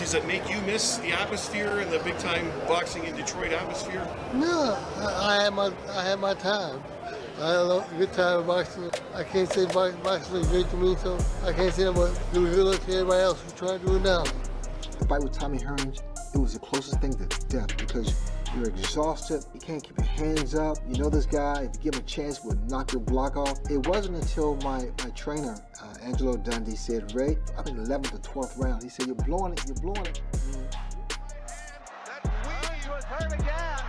Does it make you miss the atmosphere and the big-time boxing in Detroit atmosphere? No, I had my time. I had a good time in boxing. I can't say boxing was great to me, so I can't say I'm a good look to everybody else who's trying to do it now. The fight with Tommy Hearns, it was the closest thing to death because you're exhausted, you can't keep your hands up. You know this guy, if you give him a chance, would knock your block off. It wasn't until my trainer, Angelo Dundee, said, Ray, I think 11th or 12th round, he said, you're blowing it. That wheel was hurt again.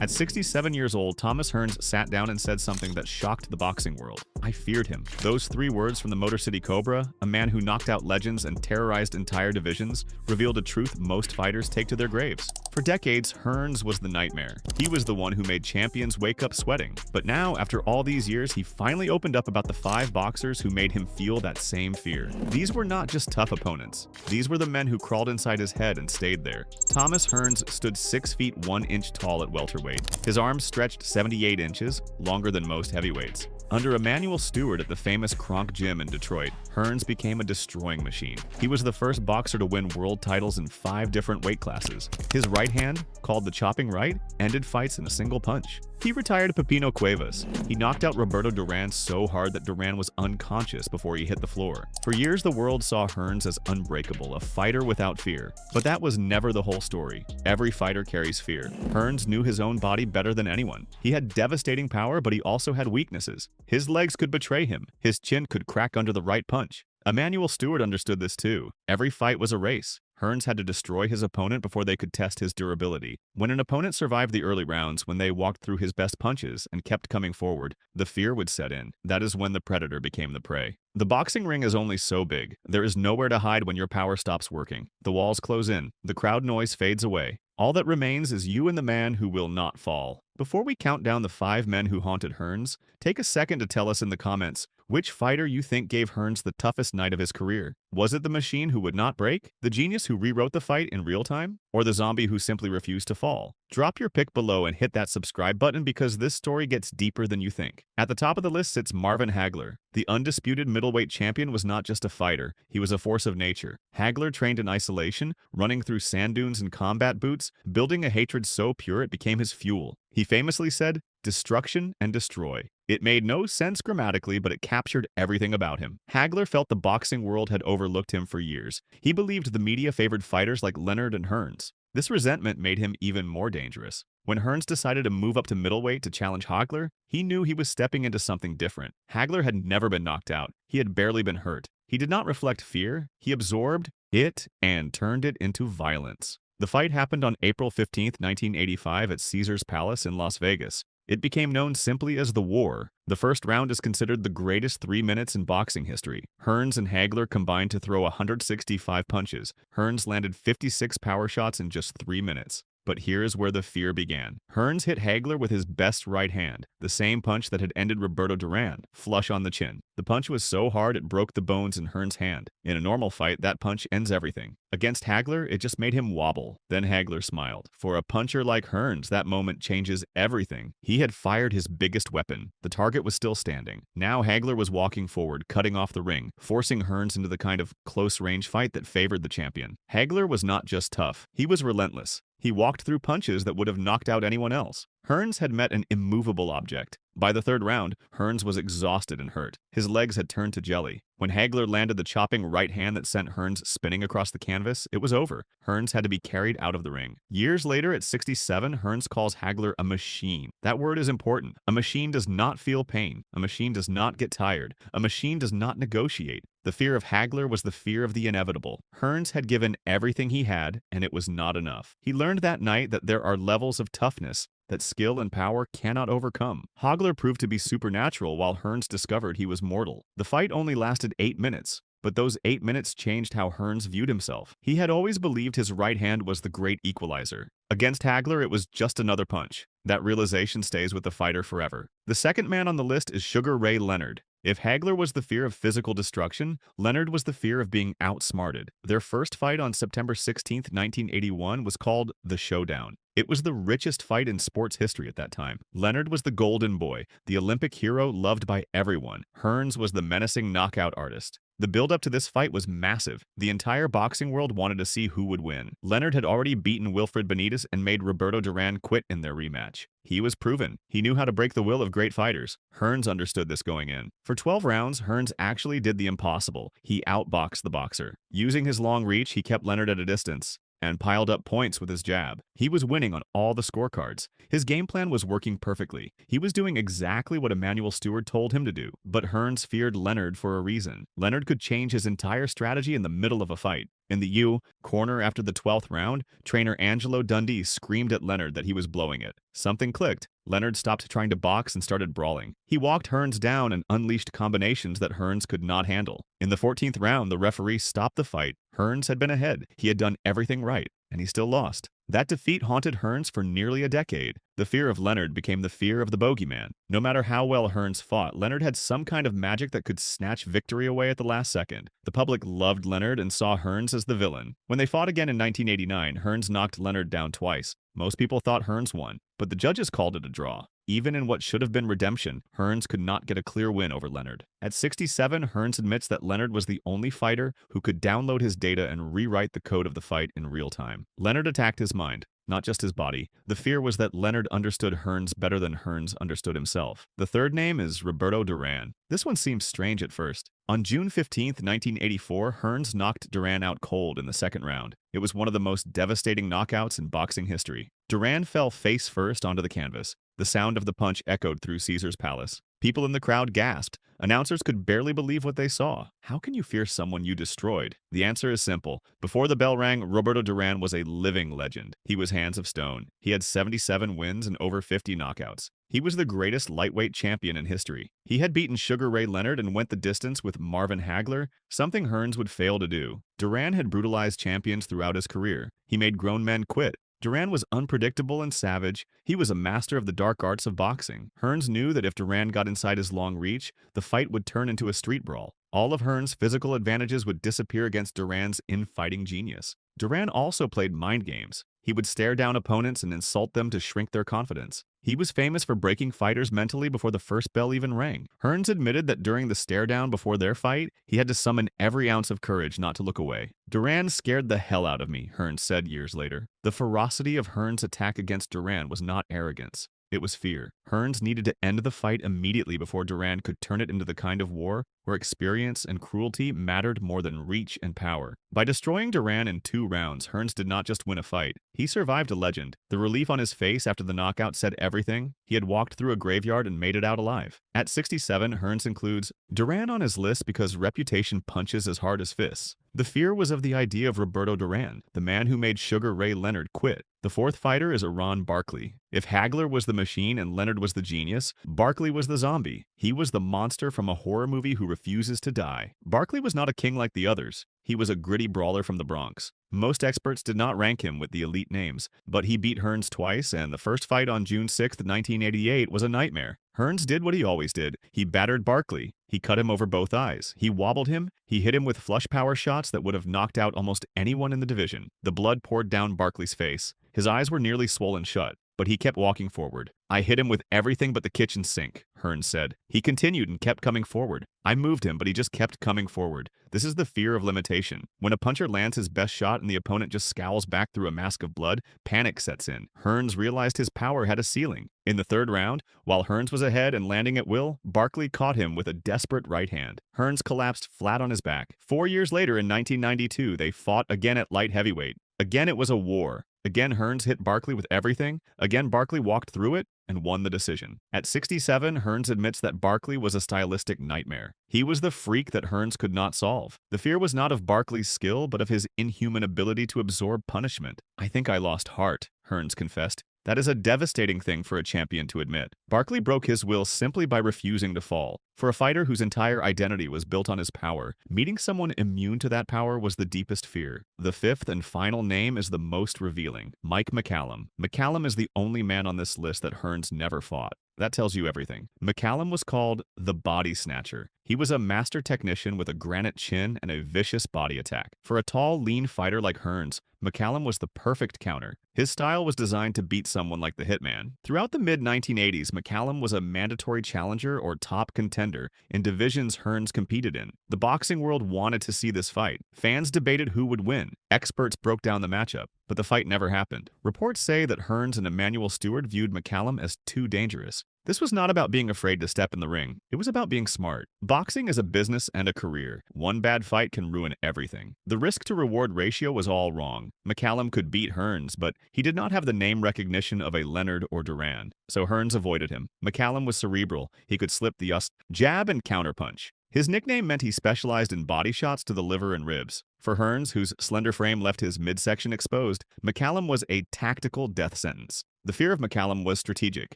At 67 years old, Thomas Hearns sat down and said something that shocked the boxing world. I feared him. Those 3 words from the Motor City Cobra, a man who knocked out legends and terrorized entire divisions, revealed a truth most fighters take to their graves. For decades, Hearns was the nightmare. He was the one who made champions wake up sweating. But now, after all these years, he finally opened up about the 5 boxers who made him feel that same fear. These were not just tough opponents. These were the men who crawled inside his head and stayed there. Thomas Hearns stood 6 feet 1 inch tall at welterweight. His arms stretched 78 inches, longer than most heavyweights. Under Emanuel Stewart at the famous Kronk Gym in Detroit, Hearns became a destroying machine. He was the first boxer to win world titles in 5 different weight classes. His right hand, called the chopping right, ended fights in a single punch. He retired Pepino Cuevas. He knocked out Roberto Duran so hard that Duran was unconscious before he hit the floor. For years, the world saw Hearns as unbreakable, a fighter without fear. But that was never the whole story. Every fighter carries fear. Hearns knew his own body better than anyone. He had devastating power, but he also had weaknesses. His legs could betray him. His chin could crack under the right punch. Emanuel Stewart understood this too. Every fight was a race. Hearns had to destroy his opponent before they could test his durability. When an opponent survived the early rounds, when they walked through his best punches and kept coming forward, the fear would set in. That is when the predator became the prey. The boxing ring is only so big. There is nowhere to hide when your power stops working. The walls close in. The crowd noise fades away. All that remains is you and the man who will not fall. Before we count down the 5 men who haunted Hearns, take a second to tell us in the comments which fighter you think gave Hearns the toughest night of his career. Was it the machine who would not break? The genius who rewrote the fight in real time? Or the zombie who simply refused to fall? Drop your pick below and hit that subscribe button because this story gets deeper than you think. At the top of the list sits Marvin Hagler. The undisputed middleweight champion was not just a fighter, he was a force of nature. Hagler trained in isolation, running through sand dunes in combat boots, building a hatred so pure it became his fuel. He famously said, "Destruction and destroy." It made no sense grammatically, but it captured everything about him. Hagler felt the boxing world had overlooked him for years. He believed the media favored fighters like Leonard and Hearns. This resentment made him even more dangerous. When Hearns decided to move up to middleweight to challenge Hagler, he knew he was stepping into something different. Hagler had never been knocked out. He had barely been hurt. He did not reflect fear. He absorbed it and turned it into violence. The fight happened on April 15, 1985 at Caesars Palace in Las Vegas. It became known simply as The War. The first round is considered the greatest 3 minutes in boxing history. Hearns and Hagler combined to throw 165 punches. Hearns landed 56 power shots in just 3 minutes. But here's where the fear began. Hearns hit Hagler with his best right hand, the same punch that had ended Roberto Duran, flush on the chin. The punch was so hard it broke the bones in Hearns' hand. In a normal fight, that punch ends everything. Against Hagler, it just made him wobble. Then Hagler smiled. For a puncher like Hearns, that moment changes everything. He had fired his biggest weapon. The target was still standing. Now Hagler was walking forward, cutting off the ring, forcing Hearns into the kind of close-range fight that favored the champion. Hagler was not just tough. He was relentless. He walked through punches that would have knocked out anyone else. Hearns had met an immovable object. By the 3rd round, Hearns was exhausted and hurt. His legs had turned to jelly. When Hagler landed the chopping right hand that sent Hearns spinning across the canvas, it was over. Hearns had to be carried out of the ring. Years later, at 67, Hearns calls Hagler a machine. That word is important. A machine does not feel pain. A machine does not get tired. A machine does not negotiate. The fear of Hagler was the fear of the inevitable. Hearns had given everything he had, and it was not enough. He learned that night that there are levels of toughness that skill and power cannot overcome. Hagler proved to be supernatural while Hearns discovered he was mortal. The fight only lasted 8 minutes. But those 8 minutes changed how Hearns viewed himself. He had always believed his right hand was the great equalizer. Against Hagler, it was just another punch. That realization stays with the fighter forever. The second man on the list is Sugar Ray Leonard. If Hagler was the fear of physical destruction, Leonard was the fear of being outsmarted. Their first fight on September 16, 1981 was called The Showdown. It was the richest fight in sports history at that time. Leonard was the golden boy, the Olympic hero loved by everyone. Hearns was the menacing knockout artist. The build-up to this fight was massive. The entire boxing world wanted to see who would win. Leonard had already beaten Wilfred Benitez and made Roberto Duran quit in their rematch. He was proven. He knew how to break the will of great fighters. Hearns understood this going in. For 12 rounds, Hearns actually did the impossible. He outboxed the boxer. Using his long reach, he kept Leonard at a distance and piled up points with his jab. He was winning on all the scorecards. His game plan was working perfectly. He was doing exactly what Emmanuel Stewart told him to do. But Hearns feared Leonard for a reason. Leonard could change his entire strategy in the middle of a fight. In the U corner after the 12th round, trainer Angelo Dundee screamed at Leonard that he was blowing it. Something clicked. Leonard stopped trying to box and started brawling. He walked Hearns down and unleashed combinations that Hearns could not handle. In the 14th round, the referee stopped the fight. Hearns had been ahead. He had done everything right, and he still lost. That defeat haunted Hearns for nearly a decade. The fear of Leonard became the fear of the bogeyman. No matter how well Hearns fought, Leonard had some kind of magic that could snatch victory away at the last second. The public loved Leonard and saw Hearns as the villain. When they fought again in 1989, Hearns knocked Leonard down twice. Most people thought Hearns won, but the judges called it a draw. Even in what should have been redemption, Hearns could not get a clear win over Leonard. At 67, Hearns admits that Leonard was the only fighter who could download his data and rewrite the code of the fight in real time. Leonard attacked his mind, not just his body. The fear was that Leonard understood Hearns better than Hearns understood himself. The third name is Roberto Duran. This one seems strange at first. On June 15, 1984, Hearns knocked Duran out cold in the second round. It was one of the most devastating knockouts in boxing history. Duran fell face first onto the canvas. The sound of the punch echoed through Caesar's palace. People in the crowd gasped. Announcers could barely believe what they saw. How can you fear someone you destroyed? The answer is simple. Before the bell rang, Roberto Duran was a living legend. He was hands of stone. He had 77 wins and over 50 knockouts. He was the greatest lightweight champion in history. He had beaten Sugar Ray Leonard and went the distance with Marvin Hagler, something Hearns would fail to do. Duran had brutalized champions throughout his career. He made grown men quit. Duran was unpredictable and savage. He was a master of the dark arts of boxing. Hearns knew that if Duran got inside his long reach, the fight would turn into a street brawl. All of Hearns' physical advantages would disappear against Duran's infighting genius. Duran also played mind games. He would stare down opponents and insult them to shrink their confidence. He was famous for breaking fighters mentally before the first bell even rang. Hearns admitted that during the stare down before their fight, he had to summon every ounce of courage not to look away. Duran scared the hell out of me, Hearns said years later. The ferocity of Hearns' attack against Duran was not arrogance. It was fear. Hearns needed to end the fight immediately before Duran could turn it into the kind of war where experience and cruelty mattered more than reach and power. By destroying Duran in 2 rounds, Hearns did not just win a fight. He survived a legend. The relief on his face after the knockout said everything. He had walked through a graveyard and made it out alive. At 67, Hearns includes Duran on his list because reputation punches as hard as fists. The fear was of the idea of Roberto Duran, the man who made Sugar Ray Leonard quit. The fourth fighter is Iran Barkley. If Hagler was the machine and Leonard was the genius, Barkley was the zombie. He was the monster from a horror movie who refuses to die. Barkley was not a king like the others. He was a gritty brawler from the Bronx. Most experts did not rank him with the elite names, but he beat Hearns twice, and the first fight on June 6, 1988 was a nightmare. Hearns did what he always did. He battered Barkley. He cut him over both eyes. He wobbled him. He hit him with flush power shots that would have knocked out almost anyone in the division. The blood poured down Barkley's face. His eyes were nearly swollen shut, but he kept walking forward. I hit him with everything but the kitchen sink, Hearns said. He continued and kept coming forward. I moved him, but he just kept coming forward. This is the fear of limitation. When a puncher lands his best shot and the opponent just scowls back through a mask of blood, panic sets in. Hearns realized his power had a ceiling. In the third round, while Hearns was ahead and landing at will, Barkley caught him with a desperate right hand. Hearns collapsed flat on his back. 4 years later in 1992, they fought again at light heavyweight. Again, it was a war. Again, Hearns hit Barkley with everything. Again, Barkley walked through it and won the decision. At 67, Hearns admits that Barkley was a stylistic nightmare. He was the freak that Hearns could not solve. The fear was not of Barkley's skill, but of his inhuman ability to absorb punishment. I think I lost heart, Hearns confessed. That is a devastating thing for a champion to admit. Barkley broke his will simply by refusing to fall. For a fighter whose entire identity was built on his power, meeting someone immune to that power was the deepest fear. The fifth and final name is the most revealing, Mike McCallum. McCallum is the only man on this list that Hearns never fought. That tells you everything. McCallum was called the Body Snatcher. He was a master technician with a granite chin and a vicious body attack. For a tall, lean fighter like Hearns, McCallum was the perfect counter. His style was designed to beat someone like the Hitman. Throughout the mid-1980s, McCallum was a mandatory challenger or top contender in divisions Hearns competed in. The boxing world wanted to see this fight. Fans debated who would win. Experts broke down the matchup, but the fight never happened. Reports say that Hearns and Emmanuel Stewart viewed McCallum as too dangerous. This was not about being afraid to step in the ring. It was about being smart. Boxing is a business and a career. One bad fight can ruin everything. The risk-to-reward ratio was all wrong. McCallum could beat Hearns, but he did not have the name recognition of a Leonard or Duran, so Hearns avoided him. McCallum was cerebral. He could slip the jab and counterpunch. His nickname meant he specialized in body shots to the liver and ribs. For Hearns, whose slender frame left his midsection exposed, McCallum was a tactical death sentence. The fear of McCallum was strategic.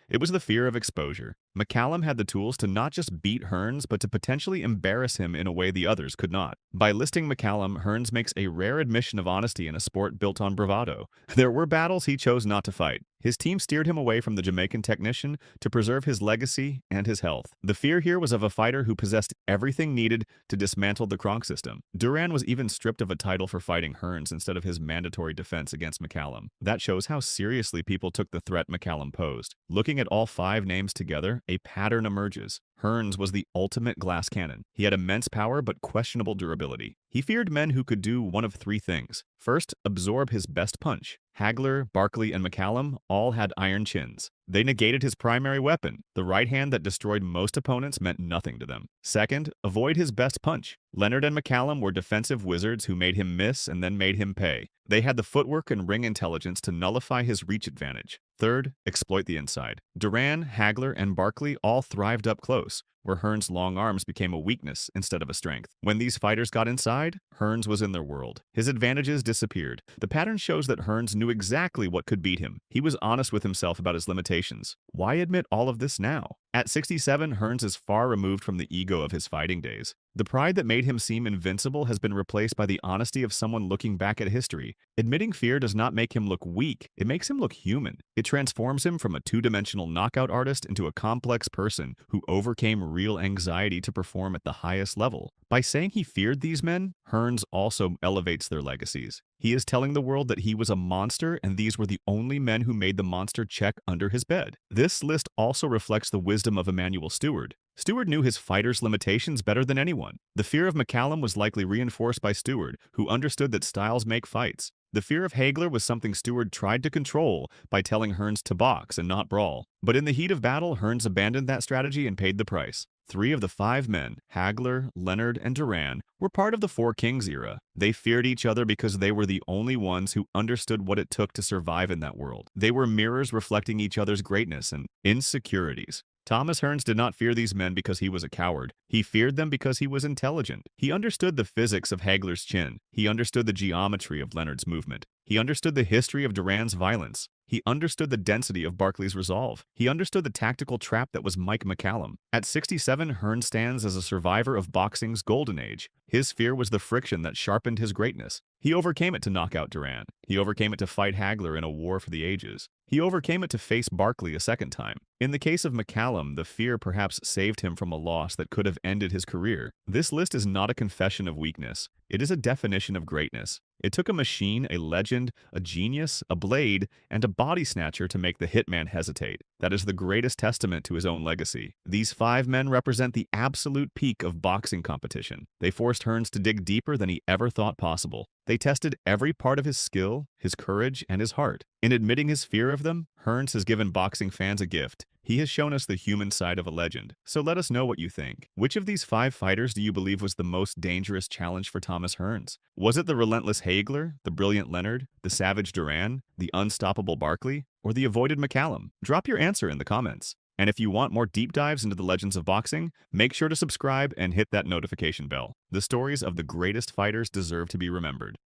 It was the fear of exposure. McCallum had the tools to not just beat Hearns, but to potentially embarrass him in a way the others could not. By listing McCallum, Hearns makes a rare admission of honesty in a sport built on bravado. There were battles he chose not to fight. His team steered him away from the Jamaican technician to preserve his legacy and his health. The fear here was of a fighter who possessed everything needed to dismantle the Kronk system. Duran was even stripped of a title for fighting Hearns instead of his mandatory defense against McCallum. That shows how seriously people took the threat McCallum posed. Looking at all 5 names together, a pattern emerges. Hearns was the ultimate glass cannon. He had immense power but questionable durability. He feared men who could do one of 3 things. First, absorb his best punch. Hagler, Barkley, and McCallum all had iron chins. They negated his primary weapon. The right hand that destroyed most opponents meant nothing to them. Second, avoid his best punch. Leonard and McCallum were defensive wizards who made him miss and then made him pay. They had the footwork and ring intelligence to nullify his reach advantage. Third, exploit the inside. Duran, Hagler, and Barkley all thrived up close, where Hearns' long arms became a weakness instead of a strength. When these fighters got inside, Hearns was in their world. His advantages disappeared. The pattern shows that Hearns knew exactly what could beat him. He was honest with himself about his limitations. Why admit all of this now? At 67, Hearns is far removed from the ego of his fighting days. The pride that made him seem invincible has been replaced by the honesty of someone looking back at history. Admitting fear does not make him look weak. It makes him look human. It transforms him from a two-dimensional knockout artist into a complex person who overcame real anxiety to perform at the highest level. By saying he feared these men, Hearns also elevates their legacies. He is telling the world that he was a monster and these were the only men who made the monster check under his bed. This list also reflects the wisdom of Emmanuel Stewart. Stewart knew his fighter's limitations better than anyone. The fear of McCallum was likely reinforced by Stewart, who understood that styles make fights. The fear of Hagler was something Stewart tried to control by telling Hearns to box and not brawl. But in the heat of battle, Hearns abandoned that strategy and paid the price. 3 of the 5 men, Hagler, Leonard, and Duran, were part of the Four Kings era. They feared each other because they were the only ones who understood what it took to survive in that world. They were mirrors reflecting each other's greatness and insecurities. Thomas Hearns did not fear these men because he was a coward. He feared them because he was intelligent. He understood the physics of Hagler's chin. He understood the geometry of Leonard's movement. He understood the history of Duran's violence. He understood the density of Barkley's resolve. He understood the tactical trap that was Mike McCallum. At 67, Hearns stands as a survivor of boxing's golden age. His fear was the friction that sharpened his greatness. He overcame it to knock out Duran. He overcame it to fight Hagler in a war for the ages. He overcame it to face Barkley a second time. In the case of McCallum, the fear perhaps saved him from a loss that could have ended his career. This list is not a confession of weakness. It is a definition of greatness. It took a machine, a legend, a genius, a blade, and a body snatcher to make the Hitman hesitate. That is the greatest testament to his own legacy. These 5 men represent the absolute peak of boxing competition. They forced Hearns to dig deeper than he ever thought possible. They tested every part of his skill, his courage, and his heart. In admitting his fear of them, Hearns has given boxing fans a gift. He has shown us the human side of a legend. So let us know what you think. Which of these 5 fighters do you believe was the most dangerous challenge for Thomas Hearns? Was it the relentless Hagler, the brilliant Leonard, the savage Duran, the unstoppable Barkley, or the avoided McCallum? Drop your answer in the comments. And if you want more deep dives into the legends of boxing, make sure to subscribe and hit that notification bell. The stories of the greatest fighters deserve to be remembered.